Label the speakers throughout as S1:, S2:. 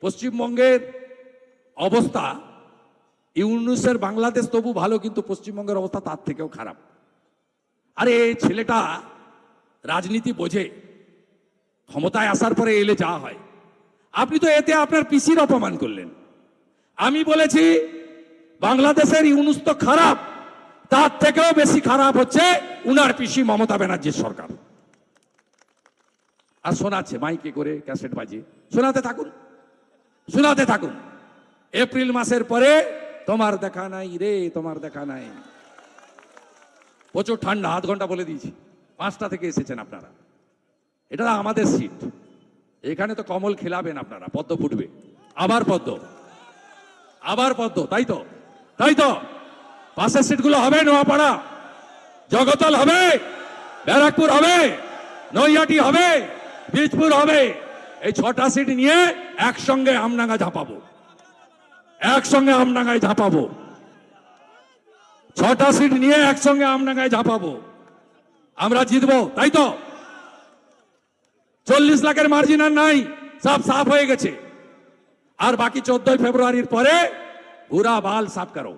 S1: পশ্চিমবঙ্গের অবস্থা, ইউনূসের বাংলাদেশ তবু ভালো, কিন্তু পশ্চিমবঙ্গের অবস্থা তার থেকেও খারাপ। আরে এই ছেলেটা রাজনীতি বোঝে, ক্ষমতায় আসার পরে এলে যা হয়। আপনি তো এতে আপনার পিসির অপমান করলেন। আমি বলেছি বাংলাদেশের ইউনূস তো খারাপ, তার থেকেও বেশি খারাপ হচ্ছে উনার পিসি মমতা ব্যানার্জির সরকার। আর শোনাচ্ছে মাইকে করে, ক্যাসেট বাজিয়ে শোনাতে থাকুন, শোনাতে থাকুন। এপ্রিল মাসের পরে তোমার দেখা নাই রে, তোমার দেখা নাই। প্রচুর ঠান্ডা, আধ ঘন্টা বলে দিয়েছি, 5টা থেকে এসেছেন আপনারা। এটা আমাদের সিট, এখানে তো কমল খেলাবেন আপনারা, পদ্ম ফুটবে, আবার পদ্ম, আবার পদ্ম, তাই তো? তাই তো? পাশের সিটগুলো হবে নোয়াপাড়া, জগতল হবে, ব্যারাকপুর হবে, নৈহাটি হবে, বীজপুর হবে। এই 6টা সিট নিয়ে একসঙ্গে আমডাঙ্গা ঝাঁপাবো, একসঙ্গে আমডাঙ্গায় ঝাঁপাবো। 6টা সিট নিয়ে একসঙ্গে আমডাঙ্গায় ঝাঁপাবো, আমরা জিতবো, তাই তো? 40 লাখের মার্জিন আর নাই, সব সাফ হয়ে গেছে। আর বাকি 14 ফেব্রুয়ারির পরে পুরা বাল সাফ করো,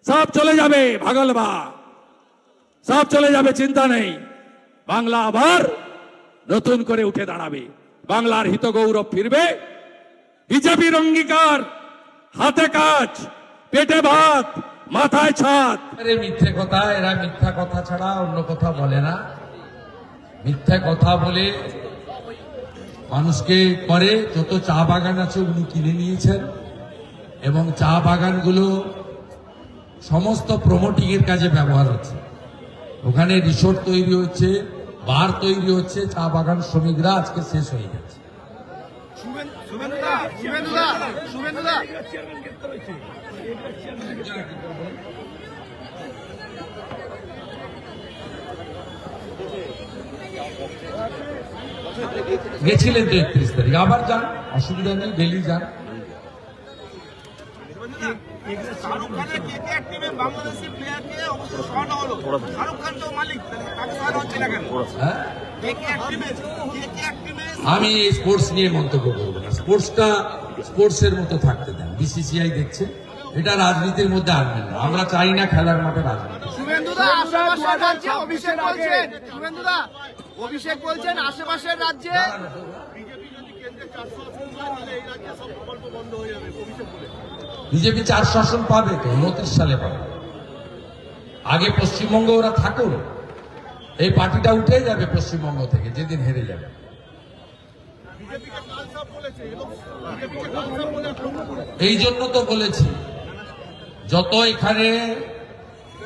S1: সব চলে যাবে, ভাগলবা সব চলে যাবে, চিন্তা নেই। বাংলা আবার নতুন করে উঠে দাঁড়াবে, বাংলার হিত গৌরব ফিরবে। বিজেপির অঙ্গীকার, হাতে কাজ, পেটে ভাত, মাথায় ছাদ।
S2: মিথ্যে কথা, এরা মিথ্যা কথা ছাড়া অন্য কথা বলে না। মিথ্যে কথা বলে মানুষকে করে। যত চা বাগান আছে উনি কিনে নিয়েছেন, এবং চা বাগানগুলো সমস্ত প্রমোটিং এর কাজে ব্যবহার হচ্ছে। ওখানে রিসোর্ট তৈরি হচ্ছে, বার তৈরি হচ্ছে, চা বাগান শ্রমিকরা আজকে শেষ হয়ে গেছে। গেছিলেন তো 31 তারিখ, আবার যান, অসুবিধা নেই, ডেলি যান। আমি স্পোর্টস নিয়ে মন্তব্য করবো না, স্পোর্টসটা স্পোর্টসের মতো থাকতে দেন। বিসিসিআই দেখছে, এটা রাজনীতির মধ্যে আনবেন না। আমরা চাই না খেলার মাঠে রাজনীতি।
S3: অভিষেক বলছেন আশেপাশের রাজ্যে
S2: বিজেপি 4 শাসন পাবে তো, 29 সালে পাবে। আগে পশ্চিমবঙ্গ ওরা থাকুন, এই পার্টিটা উঠে যাবে পশ্চিমবঙ্গ থেকে যেদিন হেরে যাবে। এই জন্য তো বলেছি, যত এখানে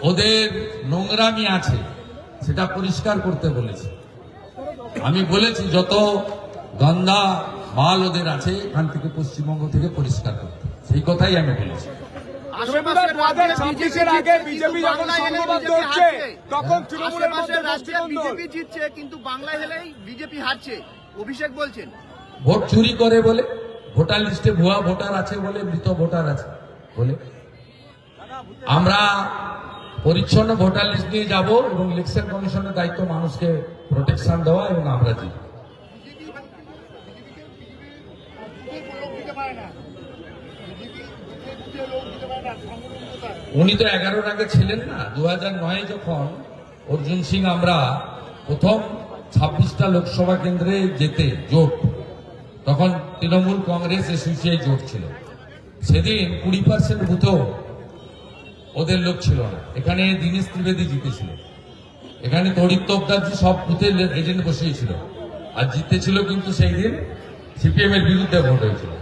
S2: ওদের নোংরামি আছে সেটা পরিষ্কার করতে বলেছি। আমি বলেছি যত গন্ধা মাল ওদের আছে এখান থেকে, পশ্চিমবঙ্গ থেকে পরিষ্কার করতে, সেই কথাই আমি বলেছি।
S3: কিন্তু বাংলায় হলেই বিজেপি হারছে, অভিষেক বলছেন।
S2: ভোট চুরি করে বলে, ভোটার লিস্টে ভুয়া ভোটার আছে বলে, মৃত ভোটার আছে বলে। আমরা পরিচ্ছন্ন ভোটার লিস্ট নিয়ে যাব, এবং ইলেকশন কমিশনের দায়িত্ব মানুষকে প্রোটেকশন দেওয়া, এবং আমরা জিতব। উনি তো 11-র আগে ছিলেন না। 2009-এ যখন অর্জুন সিং আমরা প্রথম 26টা লোকসভা কেন্দ্রে যেতে জোট, তখন তৃণমূল, কংগ্রেস, এসইউসিআই জোট ছিল। সেদিন 20% বুথেও ওদের লোক ছিল না। এখানে দীনেশ ত্রিবেদী জিতেছিল, এখানে তড়িৎ তোপদারজি সব বুথে এজেন্ট বসিয়েছিল, আর জিতেছিল কিন্তু সেই দিন সিপিএম এর বিরুদ্ধে ভোট হয়েছিল।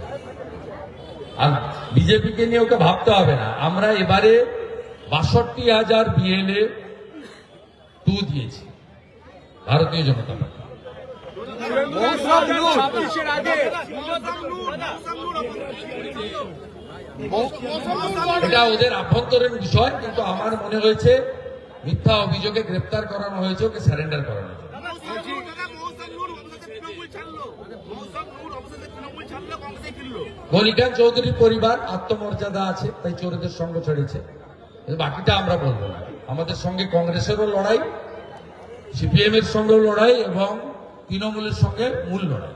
S2: আর বিজেপিকে নিয়ে ওকে ভাবতে হবে না। আমরা এবারে 62,000 বিএলএ 2 দিয়েছি ভারতীয় জনতা পার্টি। এটা ওদের আভ্যন্তরীণ বিষয়, কিন্তু আমার মনে হয়েছে মিথ্যা অভিযোগে গ্রেপ্তার করানো হয়েছে, ওকে স্যারেন্ডার করানো হয়েছে। গণিকান চৌধুরীর পরিবার আত্মমর্যাদা আছে, তাই চোরদের সঙ্গ ছেড়েছে। বাকিটা আমরা বলবো না। আমাদের সঙ্গে কংগ্রেসেরও লড়াই, সিপিএম এর সঙ্গেও লড়াই, এবং তৃণমূলের সঙ্গে মূল লড়াই।